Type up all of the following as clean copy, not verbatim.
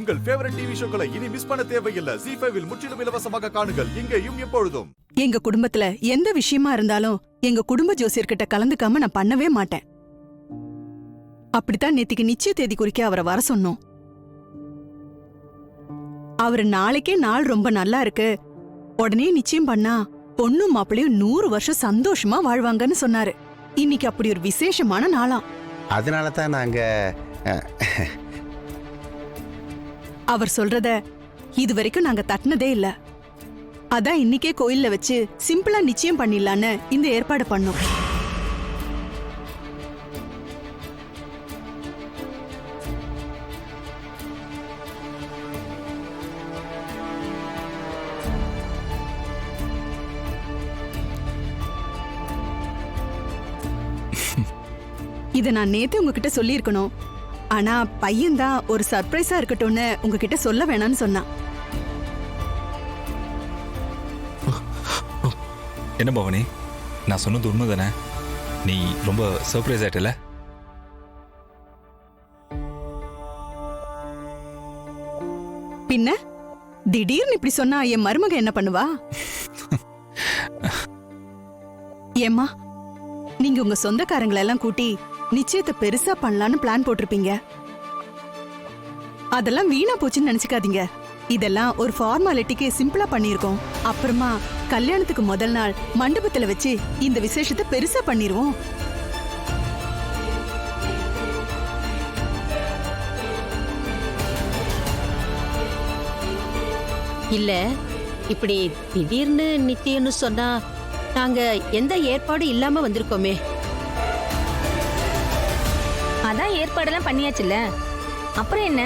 உங்கள் favourite TV ஷோக்களை இனி miss பண்ண தேவையில்லை. ZEE5 இல் முற்றிலும் இலவசமாக காணுங்கள். இங்கேயும் எப்பொழுதும். எங்க குடும்பத்துல எந்த விஷயமா இருந்தாலும் எங்க குடும்ப ஜோசியர்கிட்ட கலந்துக்காம நான் பண்ணவே மாட்டேன். அப்படித்தான் நேத்திக்கு நிச்சய தேதி குறிக்க அவரை வர சொன்னோம். அவரு நாளைக்கே நாள் ரொம்ப நல்லா இருக்கு, உடனே நிச்சயம் பண்ணா பொண்ணும் மாப்பிளையும் 100 வருஷம் சந்தோஷமா வாழ்வாங்கன்னு சொன்னாரு. இன்னைக்கு அப்படி ஒரு விசேஷமான நாளாம். அதனால தான் நாங்க அவர் சொல்றத இதுவரைக்கும் நாங்க தட்டினதே இல்ல. அதான் இன்னைக்கே கோயில்ல வச்சு சிம்பிளா நிச்சயம் பண்ணிடலான்னு இந்த ஏற்பாடு பண்ணோம். இத நான் நேத்து உங்ககிட்ட சொல்லியிருக்கணும். ஆனா பையன் தான் ஒரு சர்ப்ரைஸா இருக்கட்டும்னு உங்ககிட்ட சொல்ல வேணாம்னு சொன்னான். என்ன பவனி, நான் சொன்னது உண்மைதானே? நீ ரொம்ப சர்ப்ரைஸ் ஆயிட்டல? பின்ன திடீர்னு இப்படி சொன்னா என் மருமக என்ன பண்ணுவா? ஏம்மா, நீங்க உங்க சொந்தக்காரங்களை எல்லாம் கூட்டி நிச்சயத்தை பெருசா பண்ணலான்னு பிளான் போட்டிருப்பீங்க. அதெல்லாம் வீணா போச்சுன்னு நினைச்சுக்காதீங்க. இதெல்லாம் ஒரு ஃபார்மாலிட்டிக்கு சிம்பிளா பண்ணிருக்கோம். அப்புறமா கல்யாணத்துக்கு முதல் நாள் மண்டபத்துல வச்சு இந்த விசேஷத்தை பெருசா பண்ணிருவோம். இல்ல, இப்படி திடீர்னு நிச்சயம்னு சொன்னா நாங்க எந்த ஏற்பாடு இல்லாம வந்திருக்கோமே. அதான் ஏற்பாடெல்லாம் பண்ணியாச்சுல்ல, அப்புறம் என்ன?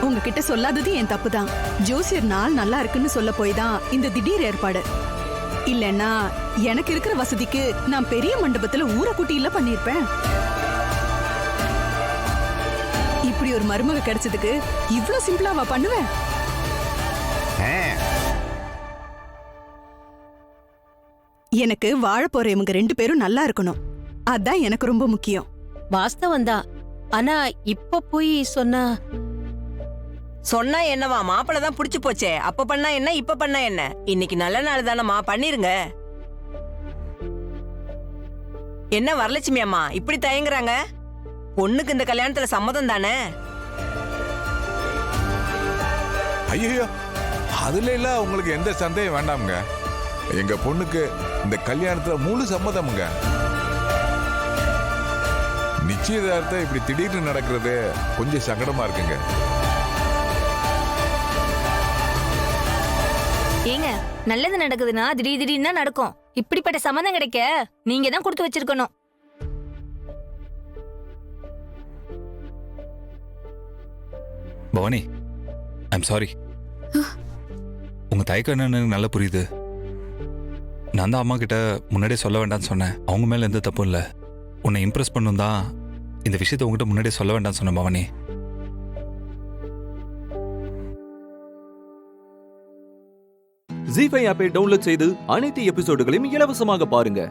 உங்ககிட்ட சொல்லாதது என் தப்புதான். ஜோசியர் நாள் நல்லா இருக்குன்னு சொல்ல போய் தான் இந்த திடீர் ஏற்பாடு. இல்லன்னா எனக்கு இருக்கிற வசதிக்கு நான் பெரிய மண்டபத்துல ஊரை கூட்டியில பண்ணிருப்பேன். இப்படி ஒரு மருமக கிடைச்சதுக்கு இவ்ளோ சிம்பிளாவா பண்ணுவேன்? எனக்கு வாழ போற இவங்க 2 பேரும் நல்லா இருக்கணும். அதான் எனக்கு ரொம்ப முக்கியம். வாஸ்தவம் தான். ஆனா இப்ப போய் சொன்னா என்னவா, மாப்பிள்ள தான் புடிச்சு போச்சே. அப்ப பண்ணா என்ன, இப்ப பண்ணா என்ன? இன்னைக்கு நல்ல நாள் தானம்மா, பண்ணிருங்க. என்ன வரலட்சுமி அம்மா இப்படி தயங்குறாங்க? பொண்ணுக்கு இந்த கல்யாணத்துல சம்மதம் தானே? ஐயோ, அதுல இல்ல, உங்களுக்கு எந்த சந்தேகம் வேண்டாமுங்க. எங்க பொண்ணுக்கு இந்த கல்யாணத்துல முழு சம்மதமுங்க. நிச்சயதார்த்தம் இப்படி திடீர்னு நடக்கிறது கொஞ்சம் சங்கடமா இருக்குங்க. ஏங்க, நல்லது நடக்குதுன்னா திடீர்னு தான் நடக்கும். இப்படிப்பட்ட சம்மதம் கிடைக்க நீங்க தான் கொடுத்து வச்சிருக்கணும். Bhavani, I'm sorry. உங்க தயக்கம் என்னன்னு நல்லா புரியுது. நான் தான் அம்மா கிட்ட முன்னாடியே சொல்ல வேண்டாம்னு சொன்னேன். அவங்க மேல எந்த தப்பும் இல்லை. உன்னை இம்ப்ரெஸ் பண்ணும் தான் இந்த விஷயத்தை உங்ககிட்ட முன்னாடியே சொல்ல வேண்டாம்னு சொன்னேன் பவானி. ZEE5 ஆப்பை டவுன்லோட் செய்து அனைத்து எபிசோடுகளையும் இலவசமாக பாருங்க.